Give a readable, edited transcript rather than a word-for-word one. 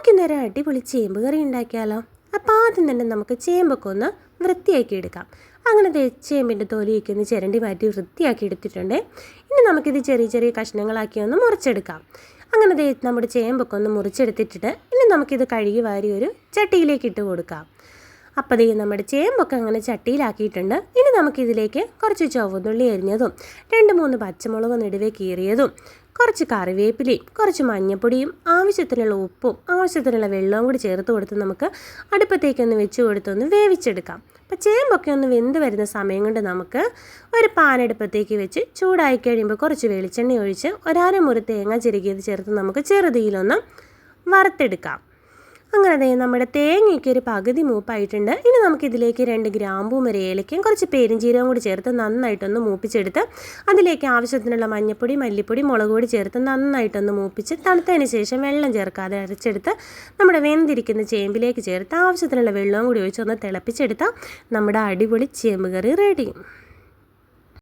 നമുക്കിന്നേരം അടിപൊളി ചേമ്പ് കറി ഉണ്ടാക്കിയാലോ. അപ്പോൾ ആദ്യം തന്നെ നമുക്ക് ചേമ്പൊക്കെ ഒന്ന് വൃത്തിയാക്കി എടുക്കാം. അങ്ങനെ ചേമ്പിൻ്റെ തൊലിയൊക്കെ ഒന്ന് ചിരണ്ടി മാറ്റി വൃത്തിയാക്കി എടുത്തിട്ടുണ്ട്. ഇനി നമുക്കിത് ചെറിയ ചെറിയ കഷ്ണങ്ങളാക്കി ഒന്ന് മുറിച്ചെടുക്കാം. അങ്ങനെ നമ്മുടെ ചേമ്പൊക്കെ ഒന്ന് മുറിച്ചെടുത്തിട്ട് ഇനി നമുക്കിത് കഴുകി വാരി ഒരു ചട്ടിയിലേക്ക് ഇട്ട് കൊടുക്കാം. അപ്പോൾ നമ്മുടെ ചേമ്പൊക്കെ അങ്ങനെ ചട്ടിയിലാക്കിയിട്ടുണ്ട്. ഇനി നമുക്കിതിലേക്ക് കുറച്ച് ചുവന്നുള്ളി അരിഞ്ഞതും 2-3 പച്ചമുളക് നെടുവേ കീറിയതും കുറച്ച് കറിവേപ്പിലയും കുറച്ച് മഞ്ഞൾപ്പൊടിയും ആവശ്യത്തിനുള്ള ഉപ്പും ആവശ്യത്തിനുള്ള വെള്ളവും കൂടി ചേർത്ത് കൊടുത്ത് നമുക്ക് അടുപ്പത്തേക്കൊന്ന് വെച്ച് കൊടുത്തൊന്ന് വേവിച്ചെടുക്കാം. അപ്പോൾ ചേമ്പൊക്കെ ഒന്ന് വെന്ത് വരുന്ന സമയം കൊണ്ട് നമുക്ക് ഒരു പാനടുപ്പത്തേക്ക് വെച്ച് ചൂടായി കഴിയുമ്പോൾ കുറച്ച് വെളിച്ചെണ്ണ ഒഴിച്ച് 1/2 മുറി തേങ്ങ ചിരകിയത് ചേർത്ത് നമുക്ക് ചെറുതീയിലൊന്ന് വറുത്തെടുക്കാം. അങ്ങനെ നമ്മുടെ തേങ്ങയ്ക്ക് ഒരു പകുതി മൂപ്പായിട്ടുണ്ട്. ഇനി നമുക്കിതിലേക്ക് 2 ഗ്രാമ്പൂം ഒരു ഏലക്കയും കുറച്ച് പെരുംജീരകവും കൂടി ചേർത്ത് നന്നായിട്ടൊന്ന് മൂപ്പിച്ചെടുത്ത് അതിലേക്ക് ആവശ്യത്തിനുള്ള മഞ്ഞൾപ്പൊടി മല്ലിപ്പൊടി മുളക് പൊടി ചേർത്ത് നന്നായിട്ടൊന്ന് മൂപ്പിച്ച് തണുത്തതിന് ശേഷം വെള്ളം ചേർക്കാതെ അരച്ചെടുത്ത് നമ്മുടെ വെന്തിരിക്കുന്ന ചേമ്പിലേക്ക് ചേർത്ത് ആവശ്യത്തിനുള്ള വെള്ളവും കൂടി ഒഴിച്ച് ഒന്ന് തിളപ്പിച്ചെടുത്താൽ നമ്മുടെ അടിപൊളി ചേമ്പ് കറി റെഡി.